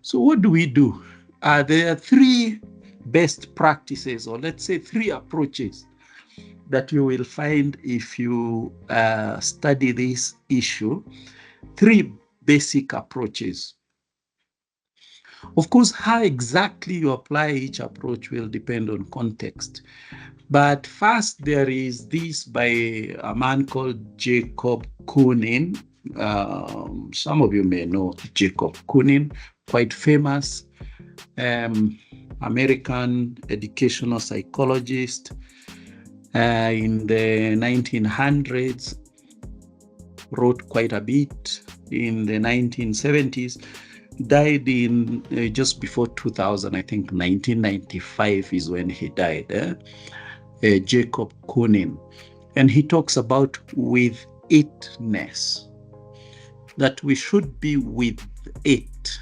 So what do we do? There are three best practices, or let's say three approaches that you will find if you study this issue. Three basic approaches. Of course, how exactly you apply each approach will depend on context. But first, there is this by a man called Jacob Kounin. Some of you may know Jacob Kounin, quite famous American educational psychologist in the 1900s, wrote quite a bit in the 1970s, died in just before 2000, I think 1995 is when he died. Jacob Kounin. And he talks about withitness, that we should be with it.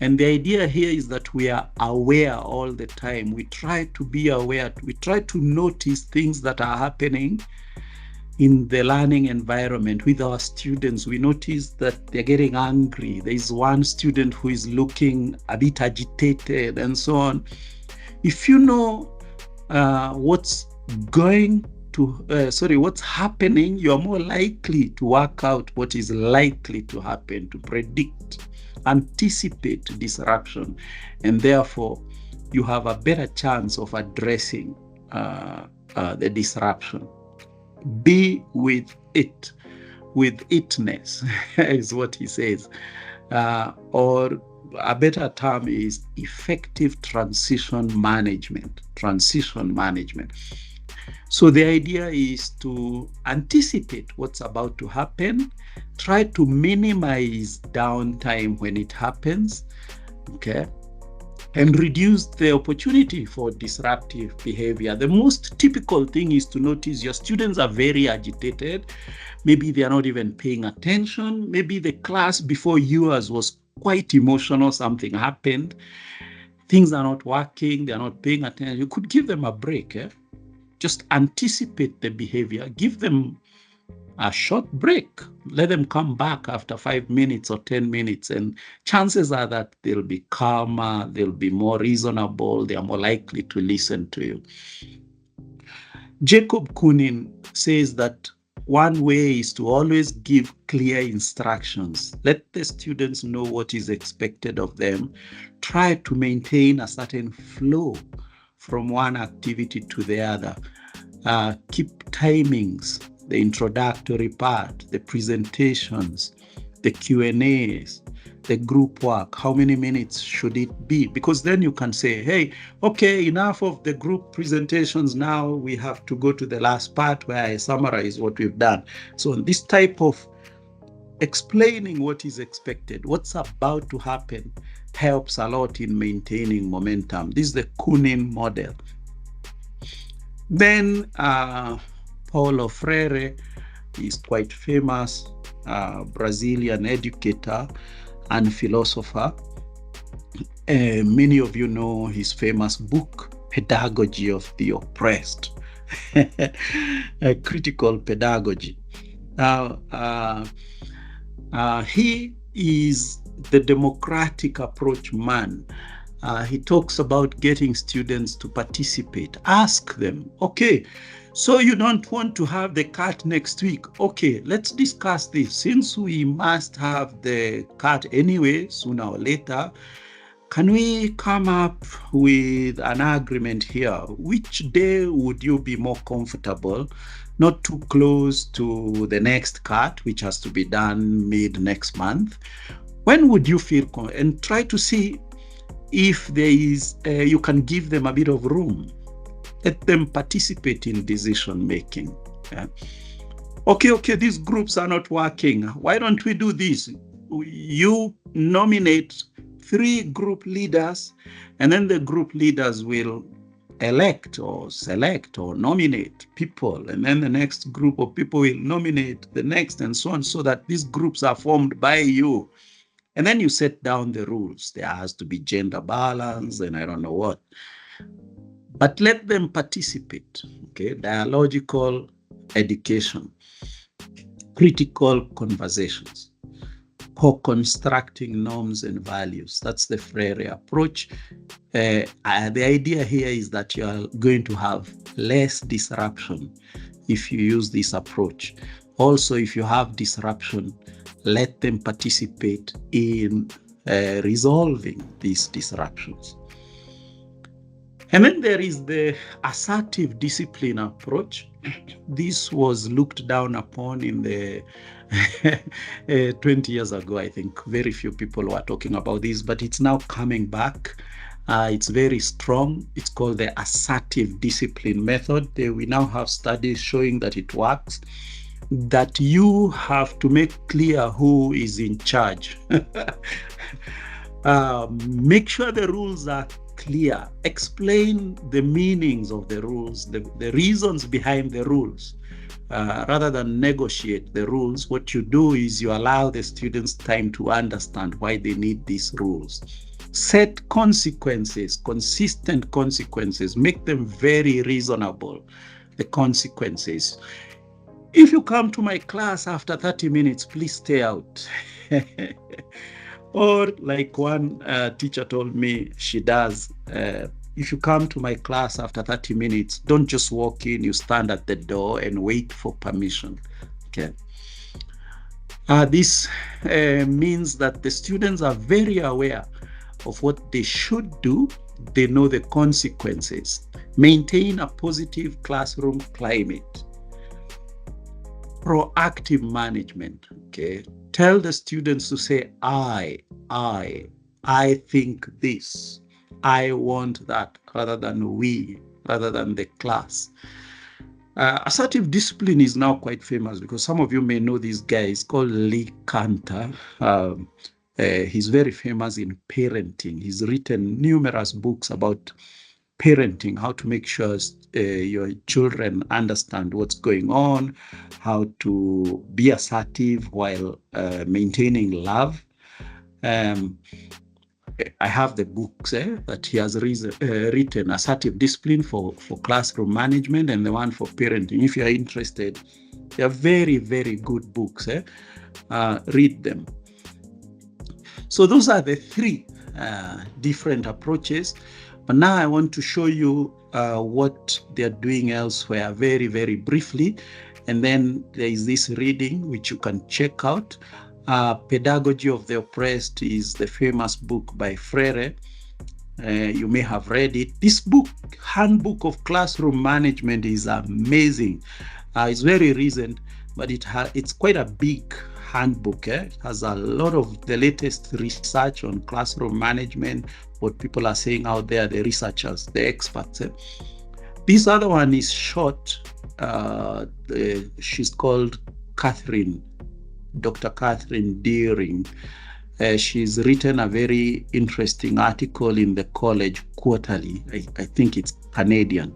And the idea here is that we are aware all the time. We try to be aware. We try to notice things that are happening in the learning environment with our students. We notice that they're getting angry. There's one student who is looking a bit agitated and so on. If you know what's happening, you're more likely to work out what is likely to happen, to predict, anticipate disruption, and therefore you have a better chance of addressing the disruption. Be with it. Withitness is what he says. Or a better term is effective transition management. So the idea is to anticipate what's about to happen, try to minimize downtime when it happens, okay, and reduce the opportunity for disruptive behavior. The most typical thing is to notice your students are very agitated. Maybe they are not even paying attention. Maybe the class before yours was quite emotional. Something happened. Things are not working. They are not paying attention. You could give them a break. Just anticipate the behavior. Give them a short break. Let them come back after 5 minutes or 10 minutes. And chances are that they'll be calmer. They'll be more reasonable. They are more likely to listen to you. Jacob Kounin says that one way is to always give clear instructions. Let the students know what is expected of them. Try to maintain a certain flow from one activity to the other. Keep timings, the introductory part, the presentations, the Q&As, the group work. How many minutes should it be? Because then you can say, hey, okay, enough of the group presentations. Now we have to go to the last part where I summarize what we've done. So this type of explaining what is expected, what's about to happen, helps a lot in maintaining momentum. This is the Kounin model. Then Paulo Freire is quite famous, Brazilian educator and philosopher. Many of you know his famous book, Pedagogy of the Oppressed, critical pedagogy. He is the democratic approach man. He talks about getting students to participate. Ask them, okay, so you don't want to have the cat next week? Okay, let's discuss this. Since we must have the cat anyway, sooner or later, can we come up with an agreement here? Which day would you be more comfortable? Not too close to the next cut, which has to be done mid next month. When would you feel and try to see if there is, you can give them a bit of room. Let them participate in decision making. Yeah. Okay, these groups are not working. Why don't we do this? You nominate 3 group leaders, and then the group leaders will elect or select or nominate people, and then the next group of people will nominate the next, and so on, so that these groups are formed by you. And then you set down the rules. There has to be gender balance and I don't know what. But let them participate. Okay, dialogical education, critical conversations. co-constructing norms and values. That's the Freire approach. The idea here is that you are going to have less disruption if you use this approach. Also, if you have disruption, let them participate in resolving these disruptions. And then there is the assertive discipline approach. This was looked down upon in the 20 years ago, I think. Very few people were talking about this, but it's now coming back. It's very strong. It's called the assertive discipline method. We now have studies showing that it works, that you have to make clear who is in charge. Make sure the rules are clear. Explain the meanings of the rules, the reasons behind the rules. Rather than negotiate the rules, what you do is you allow the students time to understand why they need these rules. Set consequences, consistent consequences, make them very reasonable, the consequences. If you come to my class after 30 minutes, please stay out. Or like one teacher told me she does, if you come to my class after 30 minutes, don't just walk in, you stand at the door and wait for permission. Okay. This means that the students are very aware of what they should do. They know the consequences. Maintain a positive classroom climate. Proactive management. Okay. Tell the students to say, I think this, I want that, rather than we, rather than the class. Assertive discipline is now quite famous because some of you may know this guy. He's called Lee Cantor. He's very famous in parenting. He's written numerous books about parenting, how to make sure your children understand what's going on, how to be assertive while maintaining love. I have the books that he has written, Assertive Discipline for Classroom Management and the one for Parenting. If you are interested, they are very, very good books. Read them. So those are the three different approaches. But now I want to show you what they're doing elsewhere very, very briefly. And then there is this reading which you can check out. Pedagogy of the Oppressed is the famous book by Freire. You may have read it. This book, Handbook of Classroom Management, is amazing. It's very recent, but it's quite a big handbook. It has a lot of the latest research on classroom management, what people are saying out there, the researchers, the experts. This other one is short. She's called Dr. Catherine Deering. She's written a very interesting article in the College Quarterly. I think it's Canadian.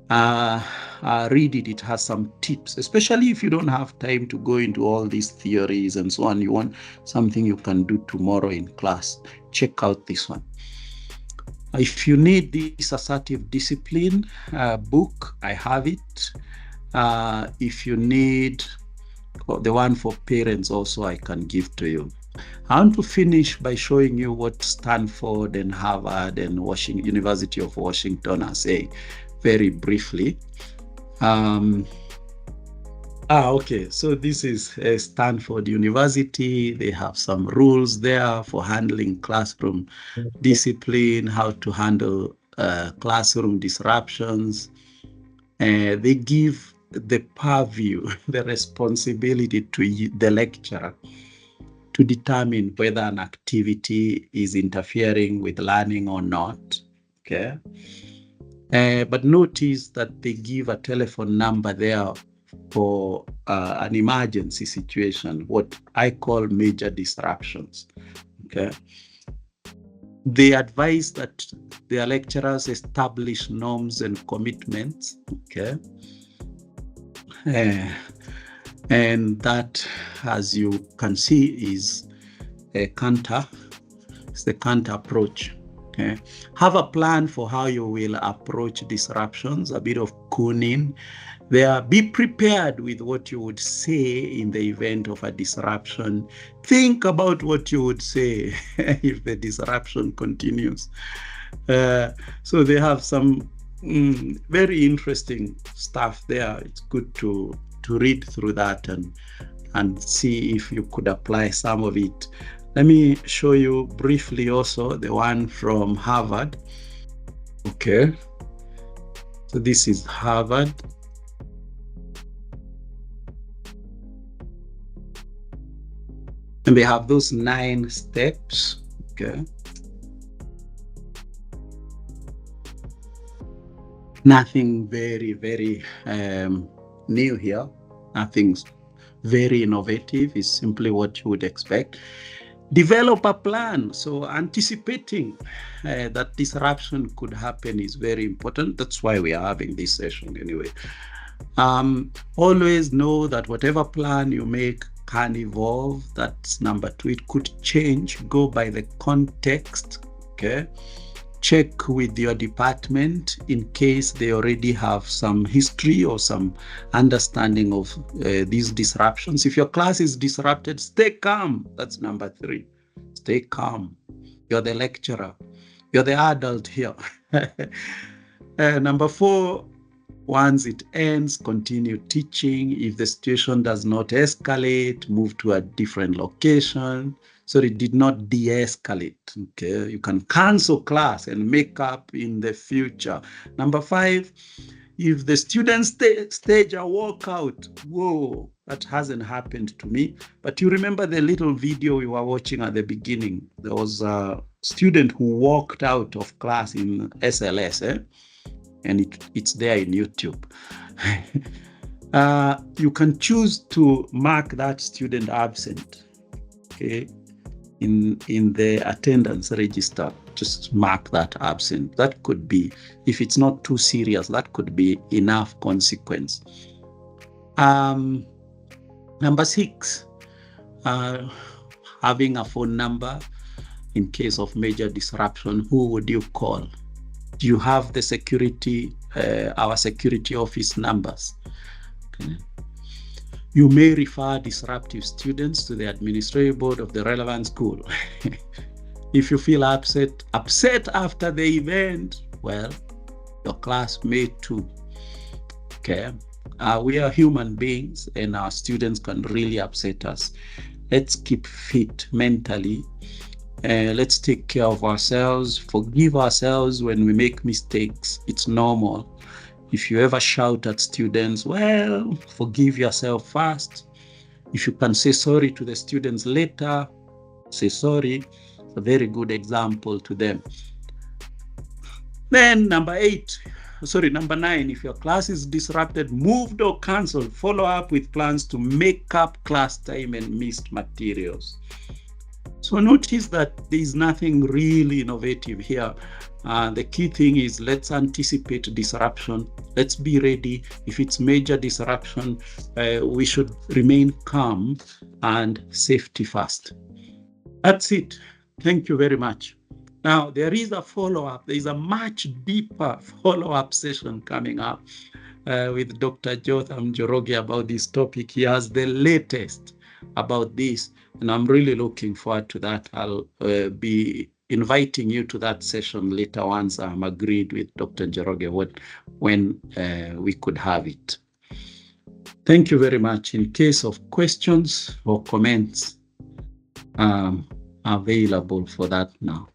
Read it. It has some tips, especially if you don't have time to go into all these theories and so on. You want something you can do tomorrow in class. Check out this one. If you need this assertive discipline book, I have it. If you need the one for parents also, I can give to you. I want to finish by showing you what Stanford and Harvard and University of Washington are saying very briefly. Okay, so this is Stanford University. They have some rules there for handling classroom discipline, how to handle classroom disruptions. They give the purview, the responsibility to the lecturer to determine whether an activity is interfering with learning or not. Okay. But notice that they give a telephone number there for an emergency situation, what I call major disruptions. Okay. They advise that their lecturers establish norms and commitments. Okay. And that, as you can see, is a Cantor. It's the Cantor approach. Have a plan for how you will approach disruptions, a bit of Kounin. There, be prepared with what you would say in the event of a disruption. Think about what you would say if the disruption continues. So they have some very interesting stuff there. It's good to read through that and see if you could apply some of it. Let me show you briefly also the one from Harvard. Okay, so this is Harvard. And they have those 9 steps. Okay. Nothing very, very new here. Nothing's very innovative. It's simply what you would expect. Develop a plan. So anticipating that disruption could happen is very important. That's why we are having this session anyway. Always know that whatever plan you make can evolve. That's number 2. It could change. Go by the context. Okay. Check with your department in case they already have some history or some understanding of these disruptions. If your class is disrupted, stay calm. That's number 3. Stay calm. You're the lecturer. You're the adult here. Number 4, once it ends, continue teaching. If the situation does not escalate, move to a different location. So it did not de-escalate. Okay, you can cancel class and make up in the future. Number 5, if the students stage a walkout, whoa, that hasn't happened to me. But you remember the little video we were watching at the beginning? There was a student who walked out of class in SLS, and it's there in YouTube. You can choose to mark that student absent. Okay. In the attendance register, just mark that absent. That could be, if it's not too serious, that could be enough consequence. Number 6, having a phone number in case of major disruption. Who would you call? Do you have the security, our security office numbers? Okay. You may refer disruptive students to the administrative board of the relevant school. If you feel upset after the event, well, your class may too. Okay, we are human beings and our students can really upset us. Let's keep fit mentally. Let's take care of ourselves, forgive ourselves when we make mistakes. It's normal. If you ever shout at students, well, forgive yourself first. If you can say sorry to the students later, say sorry. It's a very good example to them. Then number 9, if your class is disrupted, moved or cancelled, follow up with plans to make up class time and missed materials. So notice that there is nothing really innovative here. The key thing is let's anticipate disruption. Let's be ready. If it's major disruption, we should remain calm and safety first. That's it. Thank you very much. Now, there is a follow-up. There is a much deeper follow-up session coming up with Dr. Jotham Njoroge about this topic. He has the latest about this, and I'm really looking forward to that. I'll be inviting you to that session later once I'm agreed with Dr. Njoroge when we could have it. Thank you very much. In case of questions or comments, I'm available for that now.